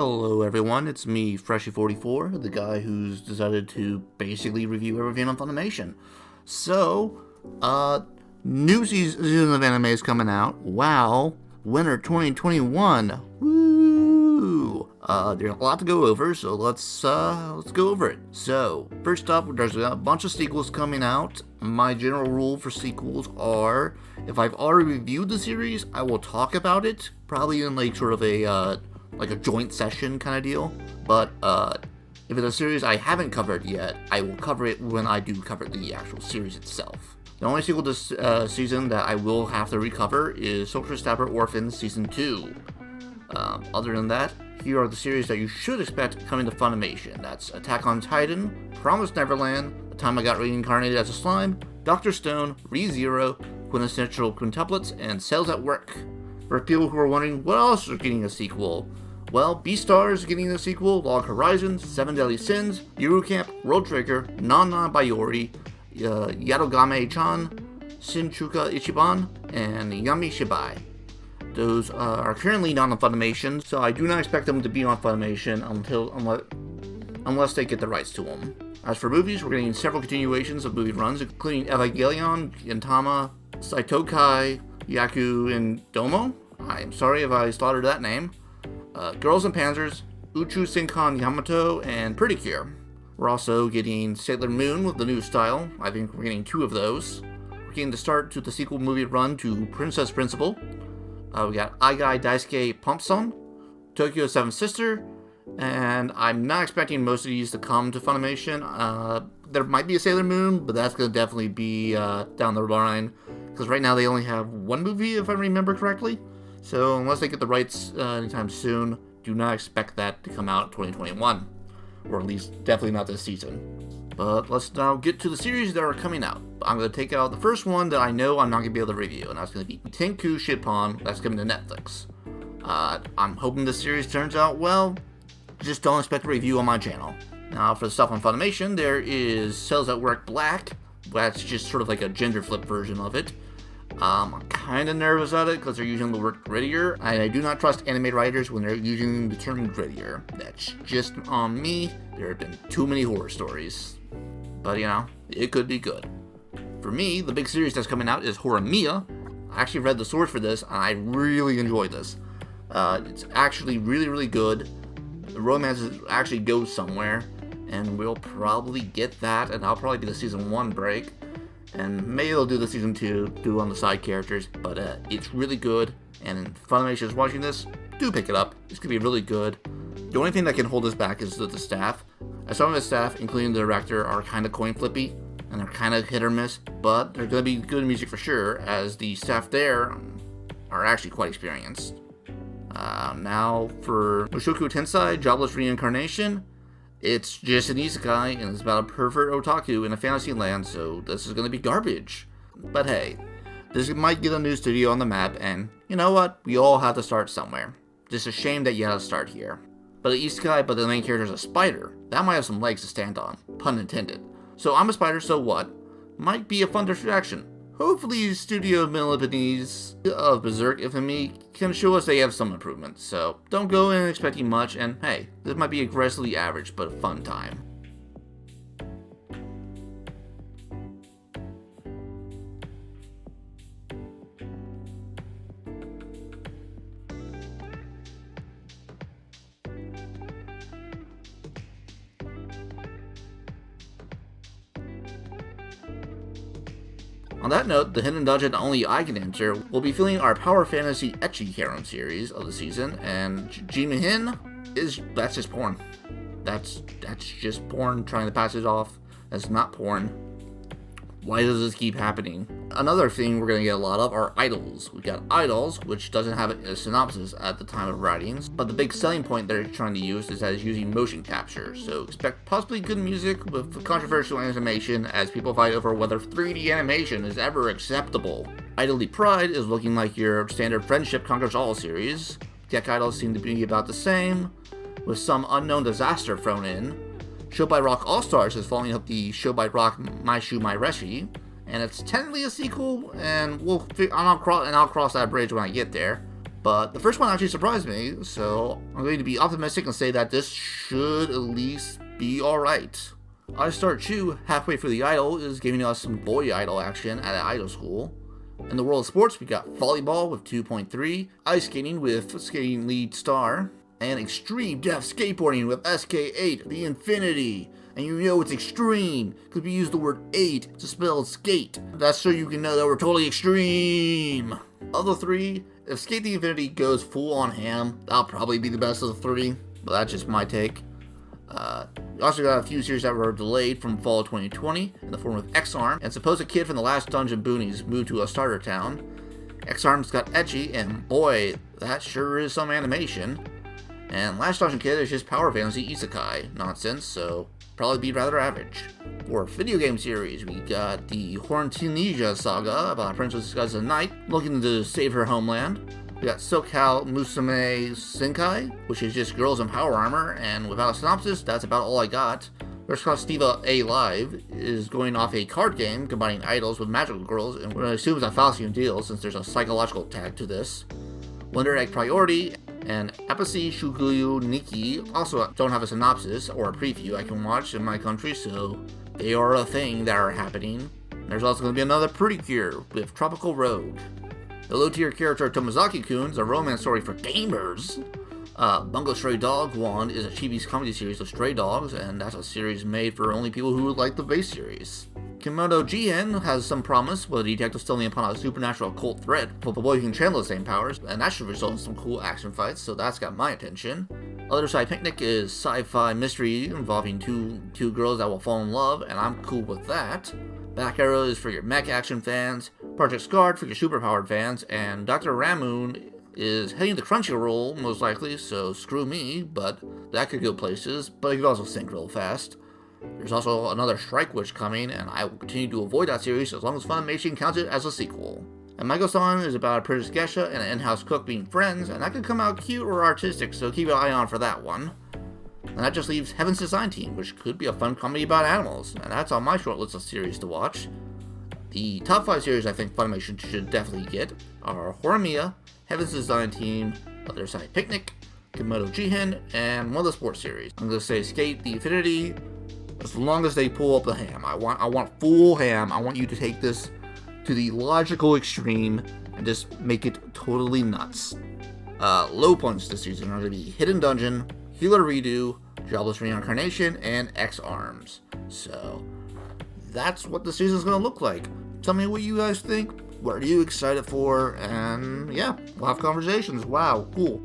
Hello everyone, it's me, Freshie44, the guy who's decided to basically review everything on Funimation. So, new season of anime is coming out. Wow, winter 2021. Woo! There's a lot to go over, so let's go over it. So, first up, there's a bunch of sequels coming out. My general rule for sequels are, if I've already reviewed the series, I will talk about it, probably in like sort of a joint session kind of deal. But if it's a series I haven't covered yet, I will cover it when I do cover the actual series itself. The only sequel this season that I will have to recover is Social Stabber Orphans Season 2. Other than that, here are the series that you should expect coming to Funimation. That's Attack on Titan, Promised Neverland, The Time I Got Reincarnated as a Slime, Dr. Stone, ReZero, Quintessential Quintuplets, and Cells at Work. For people who are wondering what else is getting a sequel, well, Beastars is getting a sequel, Log Horizon, Seven Deadly Sins, Yuru Camp, World Trigger, Nana Bayori, Yadogame-chan, Shinchuka Ichiban, and Yami Shibai. Those are currently not on Funimation, so I do not expect them to be on Funimation unless they get the rights to them. As for movies, we're getting several continuations of movie runs, including Evangelion, Gintama, Saitokai, Yaku, and Domo. I am sorry if I slaughtered that name. Girls and Panzers, Uchu Senkan Yamato, and Pretty Cure. We're also getting Sailor Moon with the new style. I think we're getting 2 of those. We're getting the start to the sequel movie run to Princess Principal. We got Aigai Daisuke Pumpson, Tokyo Seven Sister, and I'm not expecting most of these to come to Funimation. There might be a Sailor Moon, but that's going to definitely be down the line, because right now they only have 1 movie, if I remember correctly. So unless they get the rights anytime soon, do not expect that to come out in 2021. Or at least definitely not this season. But let's now get to the series that are coming out. I'm going to take out the first one that I know I'm not going to be able to review, and that's going to be Tenku Shippon. That's coming to Netflix. I'm hoping this series turns out well. Just don't expect a review on my channel. Now for the stuff on Funimation, there is Cells at Work Black. That's just sort of like a gender flip version of it. I'm kind of nervous at it because they're using the word grittier. I do not trust anime writers when they're using the term grittier. That's just on me. There have been too many horror stories. But you know, it could be good. For me, the big series that's coming out is Horimiya. I actually read the source for this and I really enjoyed this. It's actually really, really good. The romance actually goes somewhere, and we'll probably get that, and that'll probably be the season 1 break. And maybe they'll do the season 2, do on the side characters, but it's really good, and if Funimation is watching this, do pick it up. It's going to be really good. The only thing that can hold us back is the staff. Some of the staff, including the director, are kind of coin flippy, and they're kind of hit or miss, but they're going to be good music for sure, as the staff there are actually quite experienced. Now for Mushoku Tensei, Jobless Reincarnation. It's just an isekai, and it's about a pervert otaku in a fantasy land, so this is going to be garbage. But hey, this might get a new studio on the map, and you know what? We all have to start somewhere. Just a shame that you had to start here. But an isekai, but the main character is a spider. That might have some legs to stand on. Pun intended. So I'm a spider, so what? Might be a fun distraction. Hopefully Studio Millipedes of Berserk Infamy can show us they have some improvements, so don't go in expecting much, and hey, this might be aggressively average, but a fun time. On that note, the hidden dungeon only I can enter will be filling our Power Fantasy Ecchi Harem series of the season, and Jimin that's just porn. That's just porn, trying to pass it off as not porn. Why does this keep happening? Another thing we're going to get a lot of are idols. We got idols, which doesn't have a synopsis at the time of writings, but the big selling point they're trying to use is that it's using motion capture, so expect possibly good music with controversial animation as people fight over whether 3D animation is ever acceptable. Idly Pride is looking like your standard Friendship Conquers All series. Deck idols seem to be about the same, with some unknown disaster thrown in. Show by Rock All-Stars is following up the Show by Rock My Shu My Reshi, and it's technically a sequel, and I'll cross that bridge when I get there. But the first one actually surprised me, so I'm going to be optimistic and say that this should at least be alright. I Start Chu, halfway through the idol, is giving us some boy idol action at an idol school. In the world of sports, we got volleyball with 2.3, ice skating with skating lead star, and extreme depth skateboarding with SK8, the Infinity. And you know it's extreme, because we use the word 8 to spell skate. That's so you can know that we're totally extreme. Of the three, if Skate the Infinity goes full on ham, that'll probably be the best of the three, but that's just my take. We also got a few series that were delayed from fall 2020 in the form of X-Arm, and suppose a kid from the last Dungeon Boonies moved to a starter town. X-Arm's got edgy, and boy, that sure is some animation. And Last Dungeon Kid is just power fantasy isekai nonsense, so probably be rather average. For video game series, we got the Horntunisia saga about a princess disguised as a knight looking to save her homeland. We got SoCal Musume Senkai, which is just girls in power armor, and without a synopsis, that's about all I got. First Class Diva A Live is going off a card game combining idols with magical girls, and what I assume is a Falsian deal since there's a psychological tag to this. Wonder Egg Priority and Apathy Shukuyu Nikki also don't have a synopsis or a preview I can watch in my country, so they are a thing that are happening. There's also going to be another Pretty Cure with Tropical Rogue. The low-tier character Tomozaki-kun is a romance story for gamers. Bungo Stray Dog Wand is a chibi's comedy series of stray dogs, and that's a series made for only people who would like the base series. Kimono Jihen has some promise, with a detective stumbling upon a supernatural occult threat, but the boy who can channel the same powers, and that should result in some cool action fights, so that's got my attention. Other Side Picnic is sci-fi mystery involving two girls that will fall in love, and I'm cool with that. Back Arrow is for your mech action fans, Project Scarred for your superpowered fans, and Dr. Ramoon is heading to Crunchyroll, most likely, so screw me, but that could go places, but it could also sink real fast. There's also another Strike Witch coming, and I will continue to avoid that series as long as Funimation counts it as a sequel. And Mago-san is about a Princess Gesha and an in-house cook being friends, and that could come out cute or artistic, so keep an eye on for that one. And that just leaves Heaven's Design Team, which could be a fun comedy about animals, and that's on my short list of series to watch. The top 5 series I think Funimation should definitely get are Horimiya, Heaven's Design Team, Other Side Picnic, Kimono Jihen, and one of the sports series. I'm going to say Skate the Infinity, as long as they pull up the ham. I want full ham. I want you to take this to the logical extreme and just make it totally nuts. Low points this season are going to be Hidden Dungeon, Healer Redo, Jobless Reincarnation, and X-Arms. So, that's what the season's going to look like. Tell me what you guys think. What are you excited for? And yeah, we'll have conversations. Wow, cool.